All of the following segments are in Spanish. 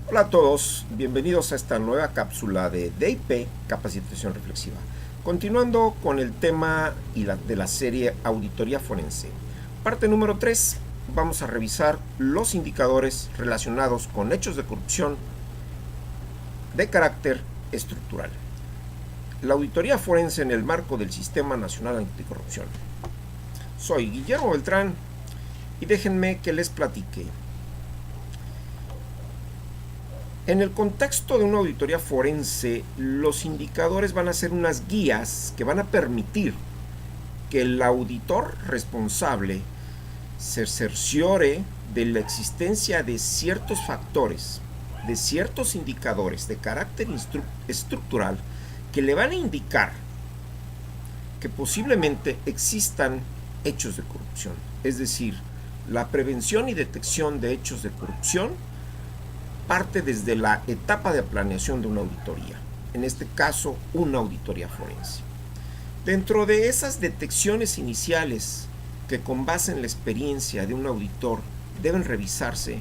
Hola a todos, bienvenidos a esta nueva cápsula de DIP, Capacitación Reflexiva. Continuando con el tema de la serie Auditoría Forense. Parte número 3, vamos a revisar los indicadores relacionados con hechos de corrupción de carácter estructural. La auditoría forense en el marco del Sistema Nacional Anticorrupción. Soy Guillermo Beltrán y déjenme que les platique. En el contexto de una auditoría forense, los indicadores van a ser unas guías que van a permitir que el auditor responsable se cerciore de la existencia de ciertos factores, de ciertos indicadores de carácter estructural que le van a indicar que posiblemente existan hechos de corrupción. Es decir, la prevención y detección de hechos de corrupción parte desde la etapa de planeación de una auditoría, en este caso una auditoría forense. Dentro de esas detecciones iniciales que con base en la experiencia de un auditor deben revisarse,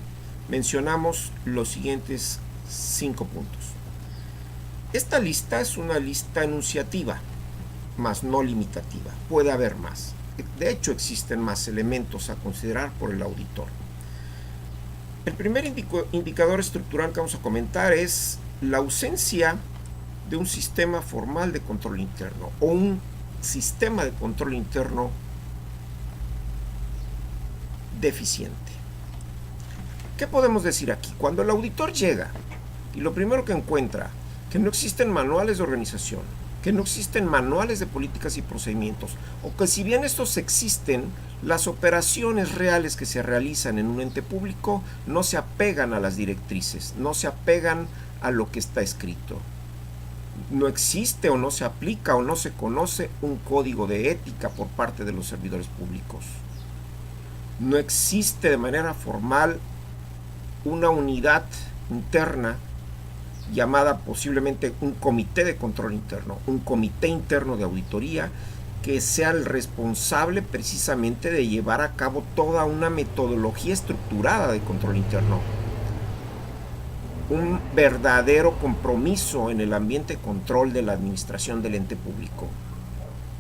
mencionamos los siguientes 5 puntos. Esta lista es una lista enunciativa, más no limitativa. Puede haber más. De hecho, existen más elementos a considerar por el auditor. El primer indicador estructural que vamos a comentar es la ausencia de un sistema formal de control interno o un sistema de control interno deficiente. ¿Qué podemos decir aquí? Cuando el auditor llega y lo primero que encuentra, que no existen manuales de organización, que no existen manuales de políticas y procedimientos, o que si bien estos existen, las operaciones reales que se realizan en un ente público no se apegan a las directrices, no se apegan a lo que está escrito. No existe o no se aplica o no se conoce un código de ética por parte de los servidores públicos. No existe de manera formal una unidad interna llamada posiblemente un comité de control interno, un comité interno de auditoría que sea el responsable precisamente de llevar a cabo toda una metodología estructurada de control interno. Un verdadero compromiso en el ambiente de control de la administración del ente público.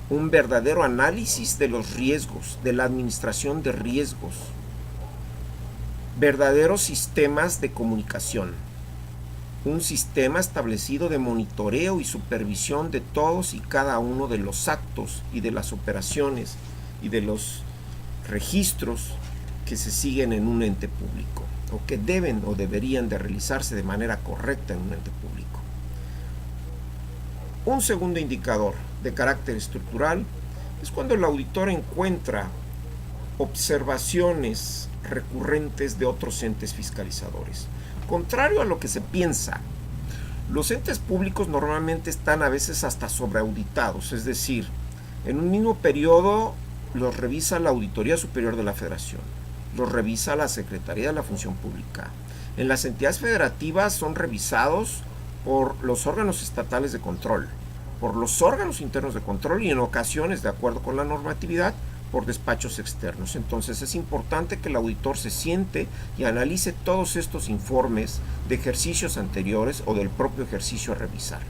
Un verdadero análisis de los riesgos, de la administración de riesgos. Verdaderos sistemas de comunicación. Un sistema establecido de monitoreo y supervisión de todos y cada uno de los actos y de las operaciones y de los registros que se siguen en un ente público o que deben o deberían de realizarse de manera correcta en un ente público. Un segundo indicador de carácter estructural es cuando el auditor encuentra observaciones recurrentes de otros entes fiscalizadores. Contrario a lo que se piensa, los entes públicos normalmente están a veces hasta sobreauditados, es decir, en un mismo periodo los revisa la Auditoría Superior de la Federación, los revisa la Secretaría de la Función Pública. En las entidades federativas son revisados por los órganos estatales de control, por los órganos internos de control y en ocasiones, de acuerdo con la normatividad, por despachos externos. Entonces es importante que el auditor se siente y analice todos estos informes de ejercicios anteriores o del propio ejercicio a revisar,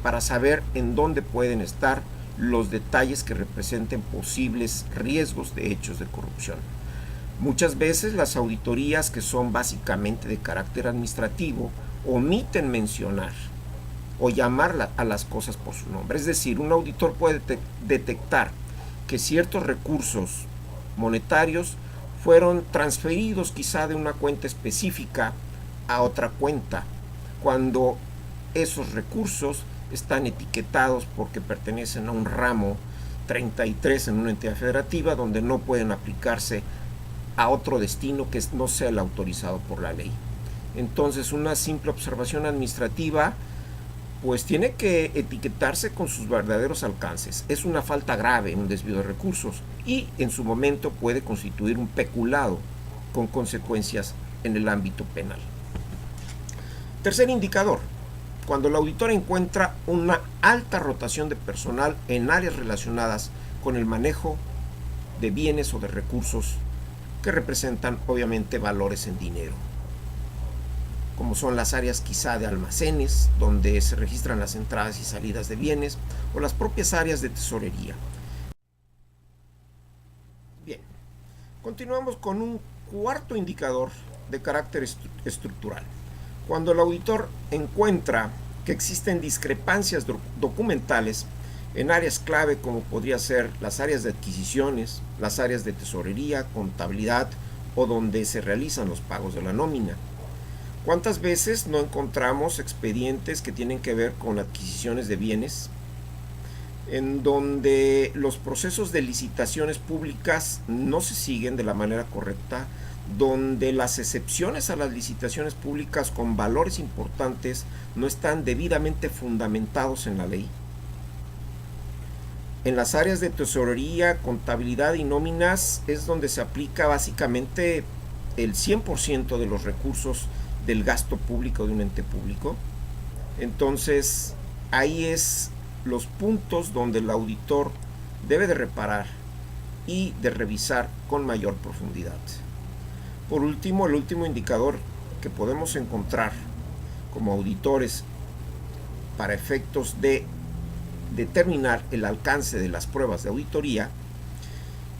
para saber en dónde pueden estar los detalles que representen posibles riesgos de hechos de corrupción. Muchas veces las auditorías, que son básicamente de carácter administrativo, omiten mencionar o llamar a las cosas por su nombre. Es decir, un auditor puede detectar que ciertos recursos monetarios fueron transferidos quizá de una cuenta específica a otra cuenta, cuando esos recursos están etiquetados porque pertenecen a un ramo 33 en una entidad federativa, donde no pueden aplicarse a otro destino que no sea el autorizado por la ley. Entonces, una simple observación administrativa pues tiene que etiquetarse con sus verdaderos alcances. Es una falta grave, un desvío de recursos, y en su momento puede constituir un peculado con consecuencias en el ámbito penal. Tercer indicador, cuando el auditor encuentra una alta rotación de personal en áreas relacionadas con el manejo de bienes o de recursos que representan obviamente valores en dinero. como son las áreas quizá de almacenes, donde se registran las entradas y salidas de bienes, o las propias áreas de tesorería. Bien, continuamos con un cuarto indicador de carácter estructural. Cuando el auditor encuentra que existen discrepancias documentales en áreas clave como podría ser las áreas de adquisiciones, las áreas de tesorería, contabilidad o donde se realizan los pagos de la nómina. ¿Cuántas veces no encontramos expedientes que tienen que ver con adquisiciones de bienes en donde los procesos de licitaciones públicas no se siguen de la manera correcta, donde las excepciones a las licitaciones públicas con valores importantes no están debidamente fundamentados en la ley? En las áreas de tesorería, contabilidad y nóminas es donde se aplica básicamente el 100% de los recursos del gasto público de un ente público. Entonces, ahí es los puntos donde el auditor debe de reparar y de revisar con mayor profundidad. Por último, el último indicador que podemos encontrar como auditores para efectos de determinar el alcance de las pruebas de auditoría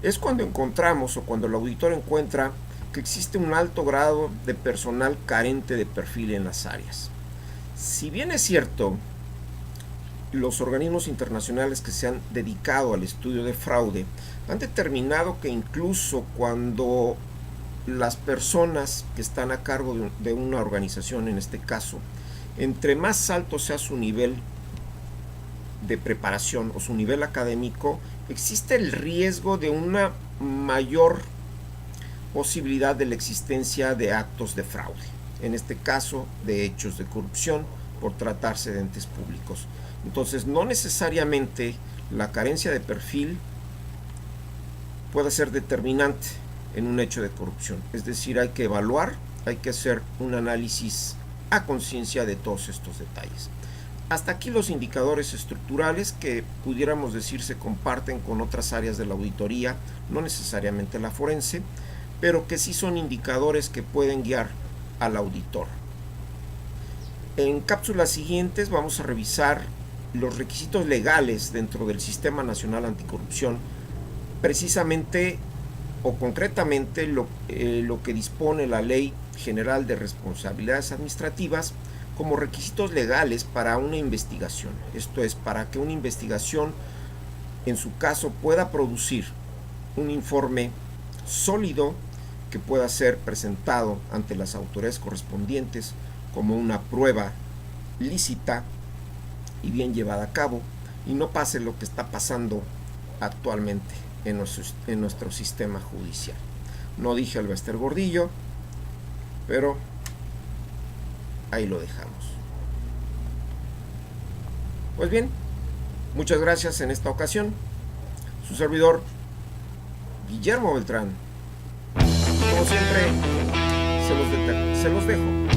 es cuando encontramos o cuando el auditor encuentra que existe un alto grado de personal carente de perfil en las áreas. Si bien es cierto, los organismos internacionales que se han dedicado al estudio de fraude han determinado que incluso cuando las personas que están a cargo de una organización, en este caso, entre más alto sea su nivel de preparación o su nivel académico, existe el riesgo de una mayor posibilidad de la existencia de actos de fraude, en este caso de hechos de corrupción por tratarse de entes públicos. Entonces, no necesariamente la carencia de perfil puede ser determinante en un hecho de corrupción. Es decir, hay que evaluar, hay que hacer un análisis a conciencia de todos estos detalles. Hasta aquí los indicadores estructurales que pudiéramos decir se comparten con otras áreas de la auditoría, no necesariamente la forense, pero que sí son indicadores que pueden guiar al auditor. En cápsulas siguientes vamos a revisar los requisitos legales dentro del Sistema Nacional Anticorrupción, precisamente o concretamente lo que dispone la Ley General de Responsabilidades Administrativas como requisitos legales para una investigación. Esto es, para que una investigación, en su caso, pueda producir un informe sólido que pueda ser presentado ante las autoridades correspondientes como una prueba lícita y bien llevada a cabo, y no pase lo que está pasando actualmente en nuestro sistema judicial. No dije Albaster Gordillo, pero ahí lo dejamos. Pues bien, muchas gracias en esta ocasión. Su servidor, Guillermo Beltrán. Como siempre, se los dejo.